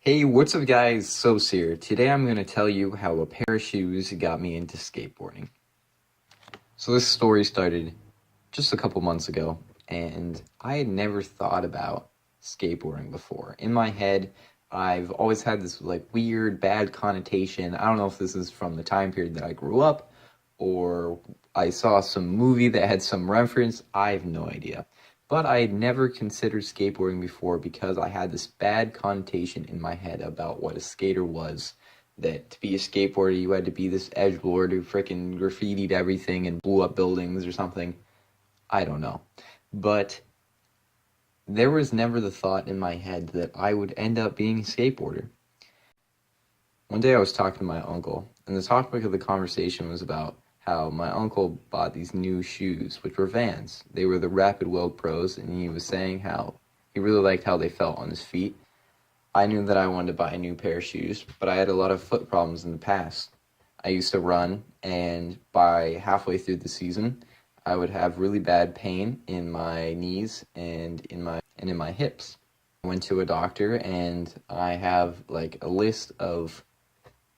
Hey, what's up guys? Soapss here. Today I'm going to tell you how a pair of shoes got me into skateboarding. So this story started just a couple months ago, and I had never thought about skateboarding before. In my head, I've always had this weird bad connotation. I don't know if this is from the time period that I grew up or I saw some movie that had some reference. I have no idea. But I had never considered skateboarding before because I had this bad connotation in my head about what a skater was. That to be a skateboarder, you had to be this edgelord who frickin' graffitied everything and blew up buildings or something. I don't know. But there was never the thought in my head that I would end up being a skateboarder. One day I was talking to my uncle, and the topic of the conversation was about how my uncle bought these new shoes, which were Vans. They were the Rapid Weld Pros, and he was saying how he really liked how they felt on his feet. I knew that I wanted to buy a new pair of shoes, but I had a lot of foot problems in the past. I used to run, and by halfway through the season, I would have really bad pain in my knees and in my hips. I went to a doctor, and I have a list of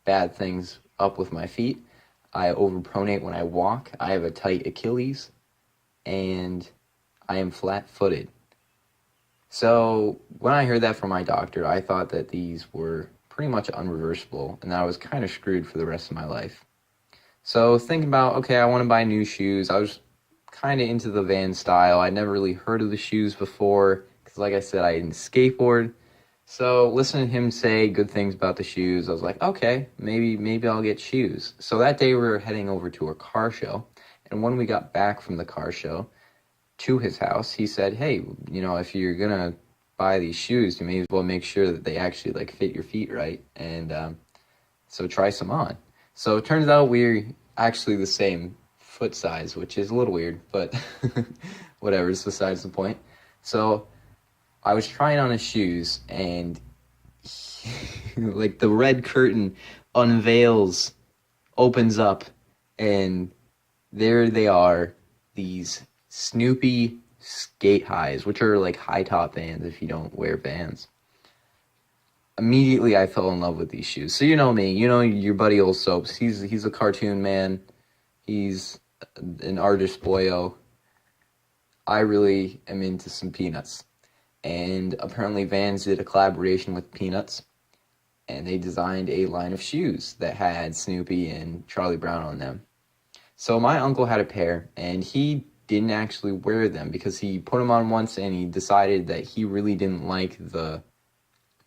bad things up with my feet. I overpronate when I walk. I have a tight Achilles, and I am flat-footed. So when I heard that from my doctor, I thought that these were pretty much unreversible, and that I was kind of screwed for the rest of my life. So thinking about, okay, I want to buy new shoes. I was kind of into the Van style. I'd never really heard of the shoes before, because like I said, I didn't skateboard. So listening to him say good things about the shoes, I was like, okay, maybe I'll get shoes. So that day we were heading over to a car show, and when we got back from the car show to his house, he said, hey, if you're gonna buy these shoes, you may as well make sure that they actually fit your feet right, and so try some on. So it turns out we're actually the same foot size, which is a little weird, but whatever, it's besides the point. So I was trying on his shoes, and the red curtain unveils, opens up, and there they are, these Snoopy skate highs, which are high top Vans if you don't wear Vans. Immediately I fell in love with these shoes. So you know me, you know your buddy old Soapss. He's a cartoon man. He's an artist boyo. I really am into some Peanuts. And apparently Vans did a collaboration with Peanuts, and they designed a line of shoes that had Snoopy and Charlie Brown on them. So my uncle had a pair, and he didn't actually wear them because he put them on once and he decided that he really didn't like the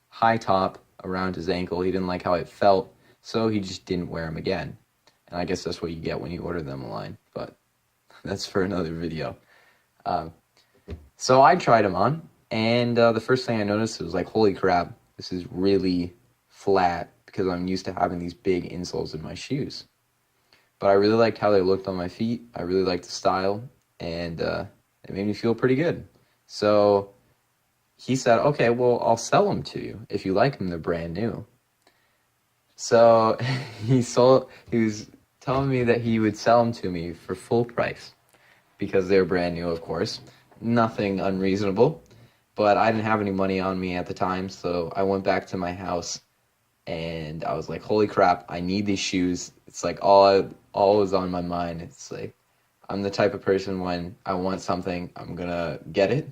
high top around his ankle. He didn't like how it felt, so he just didn't wear them again. And I guess that's what you get when you order them online, but that's for another video. So I tried them on, and the first thing I noticed was holy crap, this is really flat because I'm used to having these big insoles in my shoes. But I really liked how they looked on my feet. I really liked the style, and it made me feel pretty good. So he said, okay, well, I'll sell them to you. If you like them, they're brand new. So he was telling me that he would sell them to me for full price because they're brand new, of course. Nothing unreasonable. But I didn't have any money on me at the time, so I went back to my house, and I was like, holy crap, I need these shoes. It's all was on my mind. It's I'm the type of person when I want something, I'm gonna get it.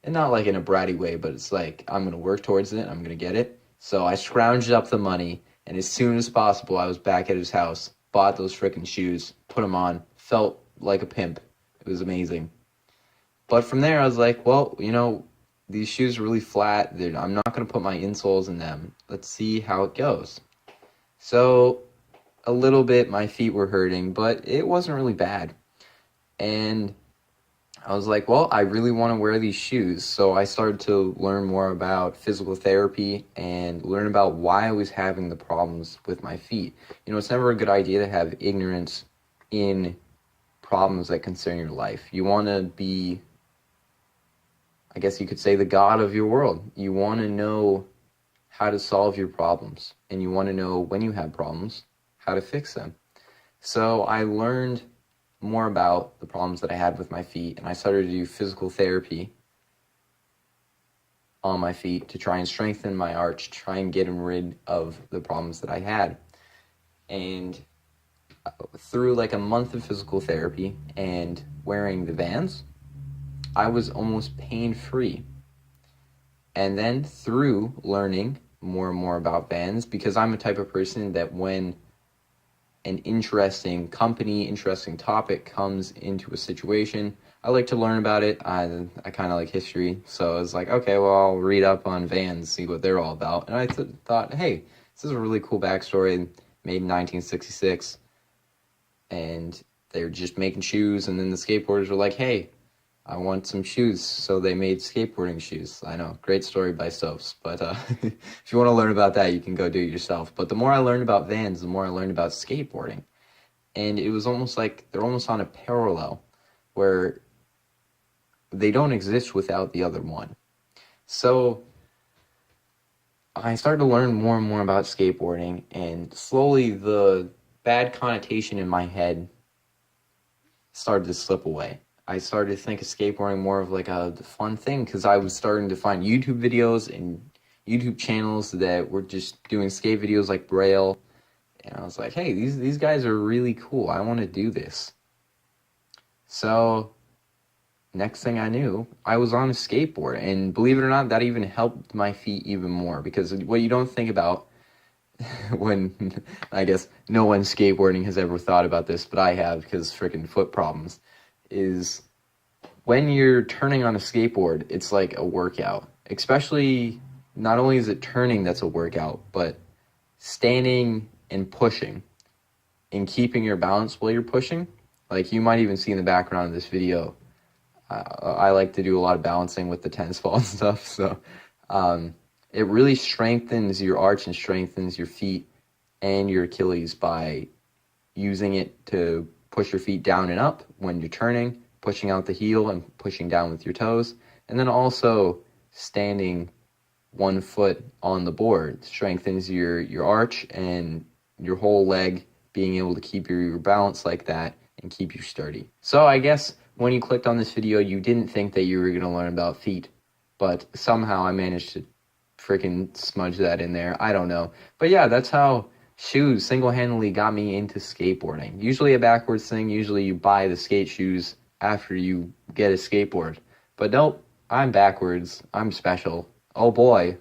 And not in a bratty way, but it's I'm gonna work towards it, I'm gonna get it. So I scrounged up the money, and as soon as possible, I was back at his house, bought those freaking shoes, put them on, felt like a pimp. It was amazing. But from there, I was like, well, these shoes are really flat. I'm not going to put my insoles in them. Let's see how it goes. So a little bit my feet were hurting, but it wasn't really bad. And I was like, well, I really want to wear these shoes. So I started to learn more about physical therapy and learn about why I was having the problems with my feet. It's never a good idea to have ignorance in problems that concern your life. You want to be, I guess you could say, the god of your world. You want to know how to solve your problems, and you want to know when you have problems, how to fix them. So I learned more about the problems that I had with my feet, and I started to do physical therapy. on my feet to try and strengthen my arch, try and get rid of the problems that I had. And through like a month of physical therapy and wearing the Vans, I was almost pain-free. And then through learning more and more about Vans, because I'm a type of person that when an interesting company, interesting topic comes into a situation, I like to learn about it. I kind of like history, so I was like, okay, well, I'll read up on Vans, see what they're all about. And I thought, hey, this is a really cool backstory, made in 1966, and they're just making shoes, and then the skateboarders were like, hey, I want some shoes, so they made skateboarding shoes. I know, great story by Soapss, but if you want to learn about that, you can go do it yourself. But the more I learned about Vans, the more I learned about skateboarding. And it was almost like they're almost on a parallel where they don't exist without the other one. So I started to learn more and more about skateboarding, and slowly the bad connotation in my head started to slip away. I started to think of skateboarding more of like a fun thing because I was starting to find YouTube videos and YouTube channels that were just doing skate videos like Braille. And I was like, hey, these guys are really cool. I want to do this. So next thing I knew, I was on a skateboard. And believe it or not, that even helped my feet even more. Because what you don't think about when, I guess no one skateboarding has ever thought about this, but I have because freaking foot problems, is when you're turning on a skateboard, it's like a workout. Especially, not only is it turning that's a workout, but standing and pushing and keeping your balance while you're pushing. Like you might even see in the background of this video, I like to do a lot of balancing with the tennis ball and stuff, so it really strengthens your arch and strengthens your feet and your Achilles by using it to push your feet down and up when you're turning, pushing out the heel and pushing down with your toes, and then also standing one foot on the board strengthens your arch and your whole leg, being able to keep your balance like that and keep you sturdy. So I guess when you clicked on this video, you didn't think that you were going to learn about feet, but somehow I managed to freaking smudge that in there. I don't know. But yeah, that's how shoes single-handedly got me into skateboarding. Usually a backwards thing. Usually you buy the skate shoes after you get a skateboard. But nope, I'm backwards. I'm special. Oh boy,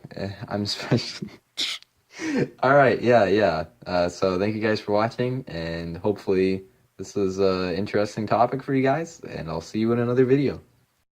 I'm special. All right, yeah. So thank you guys for watching, and hopefully this was an interesting topic for you guys, and I'll see you in another video.